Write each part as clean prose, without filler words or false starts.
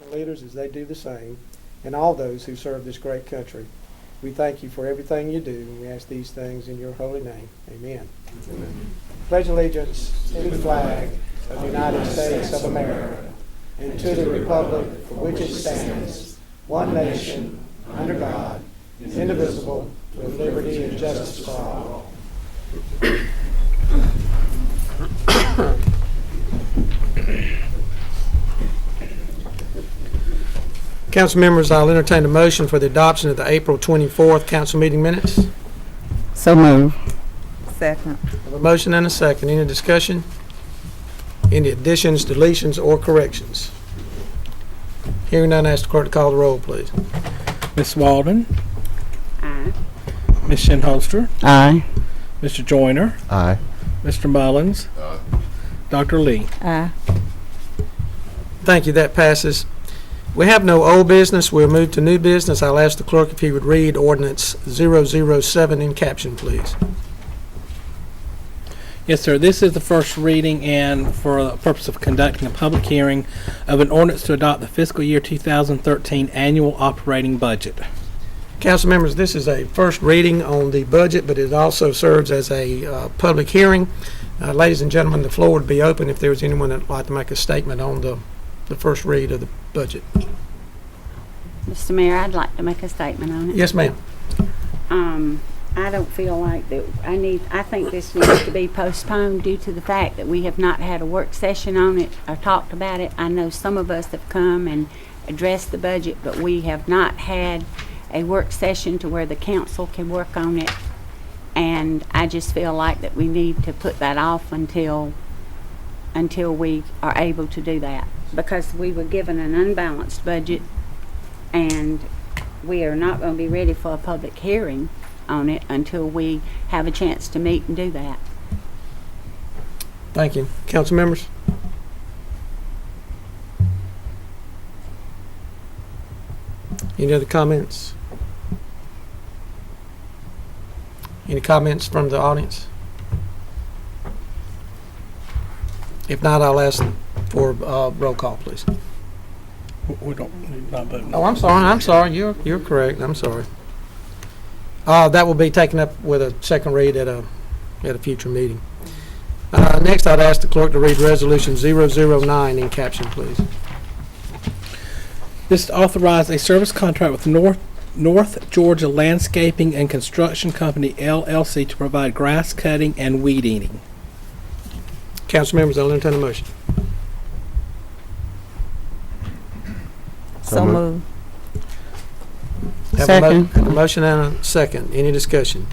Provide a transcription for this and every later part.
national leaders as they do the same, and all those who serve this great country. We thank you for everything you do, and we ask these things in your holy name. Amen. Amen. Pledge allegiance to the flag of the United States of America and to the republic for which it stands, one nation, under God, indivisible, with liberty and justice for all. Council members, I'll entertain a motion for the adoption of the April 24th council meeting minutes. So move. Second. I have a motion and a second. Any discussion? Any additions, deletions, or corrections? Hearing none, ask the clerk to call the roll, please. Ms. Walden. Aye. Ms. Shinholster. Aye. Mr. Joyner. Aye. Mr. Mullins. Aye. Dr. Lee. Aye. Thank you. That passes. We have no old business. We'll move to new business. I'll ask the clerk if he would read ordinance 007 in caption, please. Yes, sir. This is the first reading and for the purpose of conducting a public hearing of an ordinance to adopt the fiscal year 2013 annual operating budget. Council members, this is a first reading on the budget, but it also serves as a public hearing. Ladies and gentlemen, the floor would be open if there was anyone that would like to make a statement on the first read of the budget. Mr. Mayor, I'd like to make a statement on it. Yes, ma'am. I don't feel like that I think this needs to be postponed due to the fact that we have not had a work session on it or talked about it. I know some of us have come and addressed the budget, but we have not had a work session to where the council can work on it. And I just feel like that we need to put that off until we are able to do that, because we were given an unbalanced budget and we are not going to be ready for a public hearing on it until we have a chance to meet and do that. Thank you. Council members? Any other comments? Any comments from the audience? If not, I'll ask for roll call, please. We don't not vote. Oh, I'm sorry. You're correct. I'm sorry. That will be taken up with a second read at a future meeting. Next, I'd ask the clerk to read Resolution 009 in caption, please. This to authorize a service contract with North Georgia Landscaping and Construction Company, LLC, to provide grass cutting and weed eating. Council members, I'll entertain a motion. So move. Second. Have a motion and a second. Any discussion?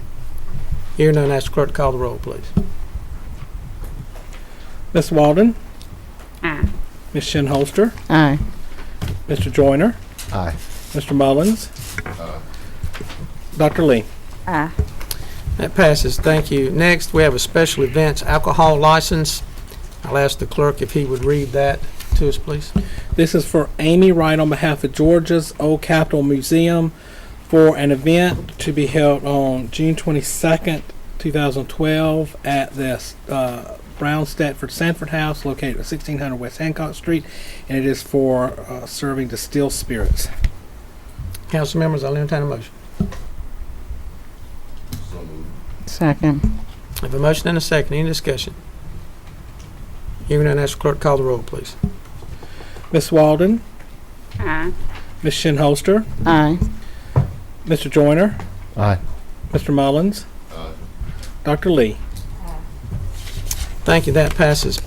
Hearing none, ask the clerk to call the roll, please. Ms. Walden. Aye. Ms. Shinholster. Aye. Mr. Joyner. Aye. Mr. Mullins. Dr. Lee. Aye. That passes. Thank you. Next, we have a special events alcohol license. I'll ask the clerk if he would read that to us, please. This is for Amy Wright on behalf of Georgia's Old Capitol Museum for an event to be held on June 22nd, 2012 at the Brown Stratford Sanford House located at 1600 West Hancock Street, and it is for serving distilled spirits. Council members, I'll entertain a motion. Second. I have a motion and a second. Any discussion? Hearing none, ask the clerk to call the roll, please. Ms. Walden. Aye. Ms. Shinholster. Aye. Mr. Joyner. Aye. Mr. Mullins. Dr. Lee. Thank you. That passes.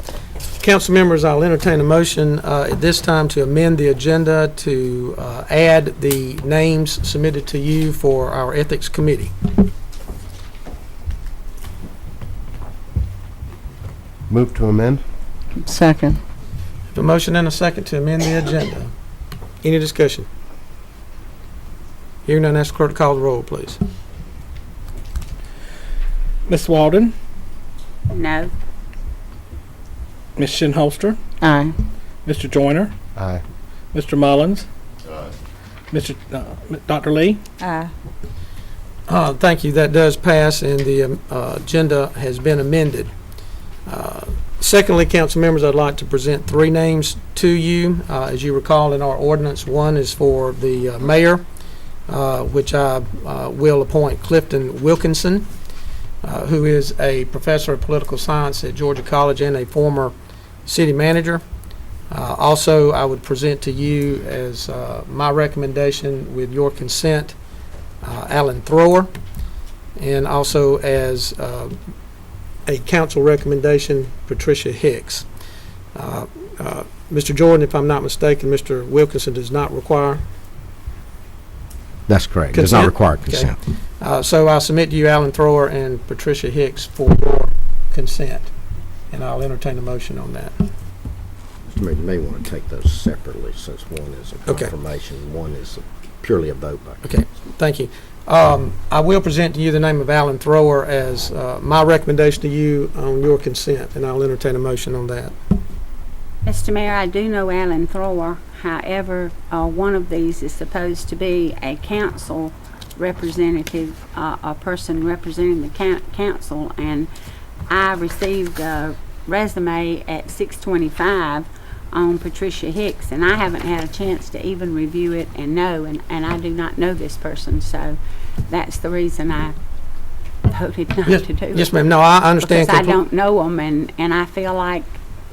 Council members, I'll entertain a motion at this time to amend the agenda to add the names submitted to you for our Ethics Committee. Move to amend? Second. A motion and a second to amend the agenda. Any discussion? Hearing none, ask the clerk to call the roll, please. Ms. Walden. No. Ms. Shinholster. Aye. Mr. Joyner. Aye. Mr. Mullins. Mr. Dr. Lee. Aye. Thank you. That does pass, and the agenda has been amended. Secondly, council members, I'd like to present 3 names to you. As you recall, in our ordinance, one is for the mayor, which I will appoint Clifton Wilkinson, who is a professor of political science at Georgia College and a former city manager. Also, I would present to you as my recommendation, with your consent, Alan Thrower, and also as a council recommendation, Patricia Hicks. Mr. Jordan, if I'm not mistaken, Mr. Wilkinson does not require That's correct. Does not consent? require Okay. consent. So I submit to you Alan Thrower and Patricia Hicks for your consent, and I'll entertain a motion on that. Mr. Mayor, you may want to take those separately, since one is a Okay. confirmation, one is purely a vote by Okay, thank you. I will present to you the name of Alan Thrower as my recommendation to you on your consent, and I'll entertain a motion on that. Mr. Mayor, I do know Alan Thrower. However, one of these is supposed to be a council representative, a person representing the council, and I received a resume at 6:25 on Patricia Hicks, and I haven't had a chance to even review it and know, and I do not know this person, so that's the reason I voted not to do it. Yes, ma'am. No, I understand. Because I don't know them, and I feel like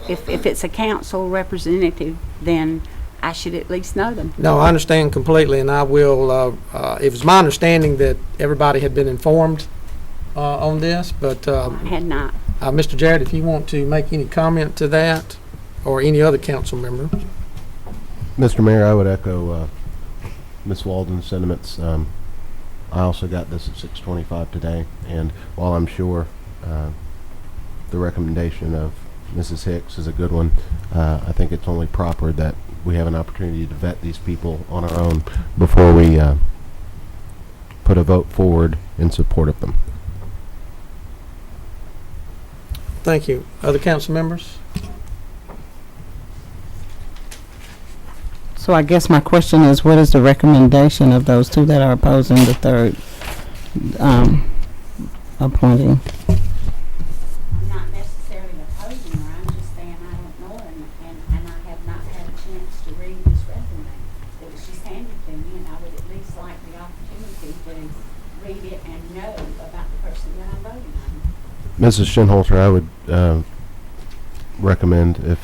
if it's a council representative, then I should at least know them. No, I understand completely, and I will, it was my understanding that everybody had been informed on this, but I had not. Mr. Jarrett, if you want to make any comment to that, or any other council member. Mr. Mayor, I would echo Ms. Walden's sentiments. I also got this at 6:25 today, and while I'm sure the recommendation of Mrs. Hicks is a good one, I think it's only proper that we have an opportunity to vet these people on our own before we put a vote forward in support of them. Thank you. Other council members? So I guess my question is, what is the recommendation of those 2 that are opposing the third appointing? I'm not necessarily opposing her, I'm just saying I don't know her, and I have not had a chance to read this resume. It was just handed to me, and I would at least like the opportunity to read it and know about the person that I'm voting on. Mrs. Shinholter, I would recommend, if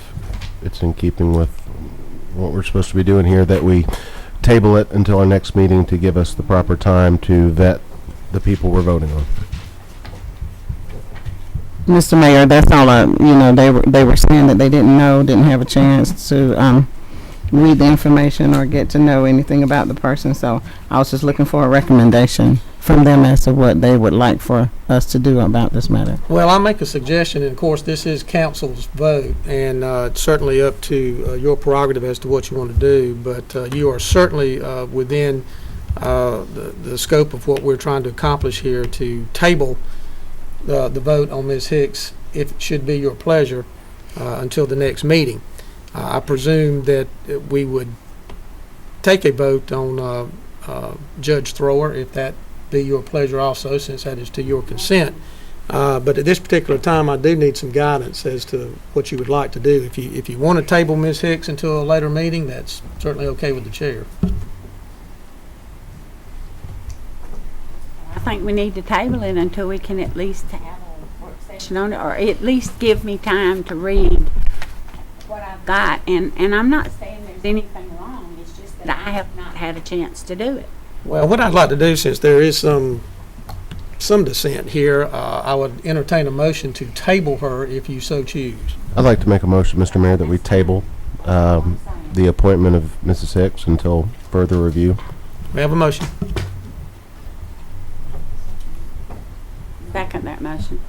it's in keeping with what we're supposed to be doing here, that we table it until our next meeting to give us the proper time to vet the people we're voting on. Mr. Mayor, that's all they were saying that they didn't have a chance to read the information or get to know anything about the person, so I was just looking for a recommendation from them as to what they would like for us to do about this matter. Well, I'll make a suggestion, and of course, this is council's vote, and it's certainly up to your prerogative as to what you want to do, but you are certainly within the scope of what we're trying to accomplish here to table the vote on Ms. Hicks, if it should be your pleasure, until the next meeting. I presume that we would take a vote on Judge Thrower, if that be your pleasure also, since that is to your consent. But at this particular time, I do need some guidance as to what you would like to do. If you want to table Ms. Hicks until a later meeting, that's certainly okay with the chair. I think we need to table it until we can at least have a work session on it, or at least give me time to read what I've got. And I'm not saying there's anything wrong, it's just that I have not had a chance to do it. Well, what I'd like to do, since there is some dissent here, I would entertain a motion to table her if you so choose. I'd like to make a motion, Mr. Mayor, that we table the appointment of Mrs. Hicks until further review. We have a motion. Second that motion.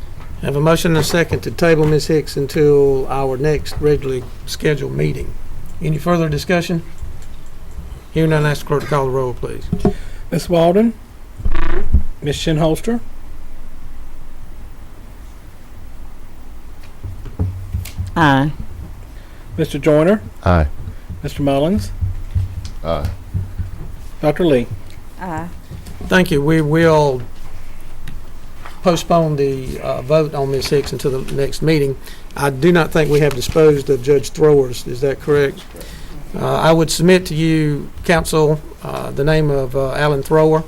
Have a motion and a second to table Ms. Hicks until our next regularly scheduled meeting. Any further discussion? Hearing none, ask the clerk to call the roll, please. Ms. Walden? Aye. Ms. Shinholster? Aye. Mr. Joyner? Aye. Mr. Mullins? Aye. Dr. Lee? Aye. Thank you. We will postpone the vote on Ms. Hicks until the next meeting. I do not think we have disposed of Judge Throwers. Is that correct? I would submit to you, counsel, the name of Alan Thrower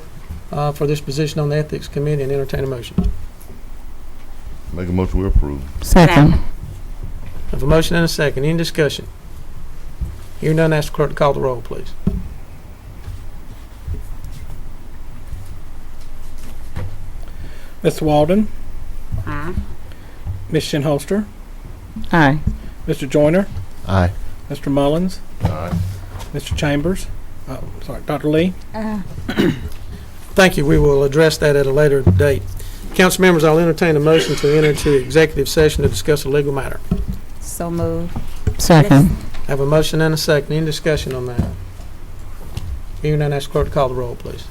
for this position on the Ethics Committee, and entertain a motion. Make a motion, we approve. Second. Second. I have a motion and a second. Any discussion? Hearing none, ask the clerk to call the roll, please. Mr. Walden, Aye. Ms. Shinholster, Aye. Mr. Joyner, Aye. Mr. Mullins, Aye. Mr. Chambers, Dr. Lee. Thank you. We will address that at a later date. Council members, I'll entertain a motion to enter into executive session to discuss a legal matter. So moved. Second. I have a motion and a second. Any discussion on that? Hearing none, ask the clerk to call the roll, please.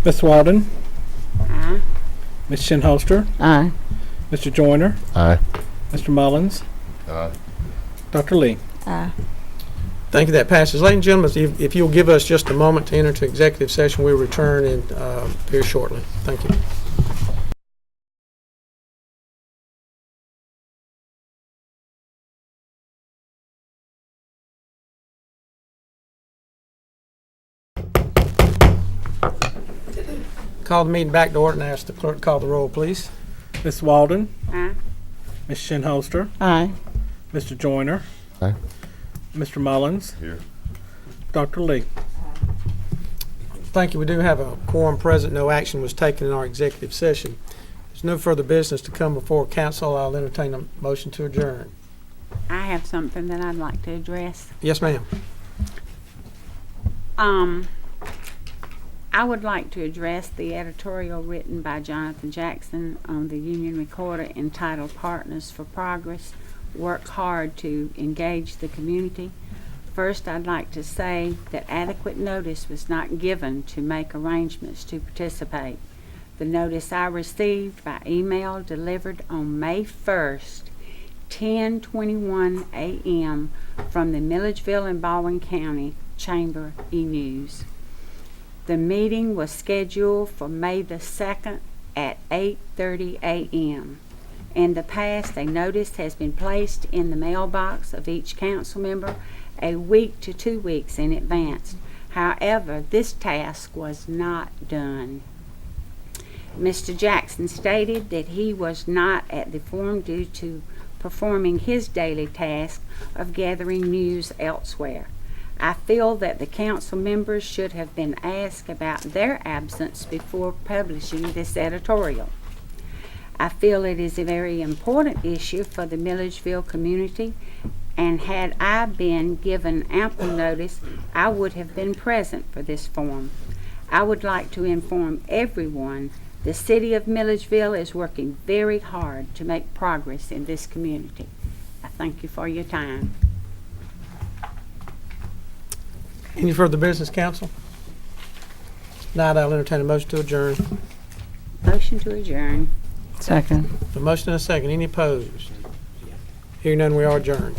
Mr. Walden, Aye. Ms. Shinholster, Aye. Mr. Joyner, Aye. Mr. Mullins, Aye. Dr. Lee. Aye. Thank you. That passes. Ladies and gentlemen, if you'll give us just a moment to enter into executive session, we'll return in very shortly. Thank you. Call the meeting back to order and ask the clerk to call the roll, please. Ms. Walden, Aye. Ms. Shinholster, Aye. Mr. Joyner, Aye. Mr. Mullins, Here. Dr. Lee. Thank you. We do have a quorum present. No action was taken in our executive session. There's no further business to come before council. I'll entertain a motion to adjourn. I have something that I'd like to address. Yes, ma'am. I would like to address the editorial written by Jonathan Jackson on the Union Recorder entitled Partners for Progress Work Hard to Engage the Community. First, I'd like to say that adequate notice was not given to make arrangements to participate. The notice I received by email delivered on May 1st, 10:21 a.m. from the Milledgeville and Baldwin County Chamber e-News. The meeting was scheduled for May the 2nd at 8:30 a.m. In the past, a notice has been placed in the mailbox of each council member a week to 2 weeks in advance. However, this task was not done. Mr. Jackson stated that he was not at the forum due to performing his daily task of gathering news elsewhere. I feel that the council members should have been asked about their absence before publishing this editorial. I feel it is a very important issue for the Milledgeville community, and had I been given ample notice, I would have been present for this forum. I would like to inform everyone the city of Milledgeville is working very hard to make progress in this community. I thank you for your time. Any further business, council? If not, I'll entertain a motion to adjourn. Motion to adjourn. Second. A motion and a second. Any opposed? Hearing none, we are adjourned.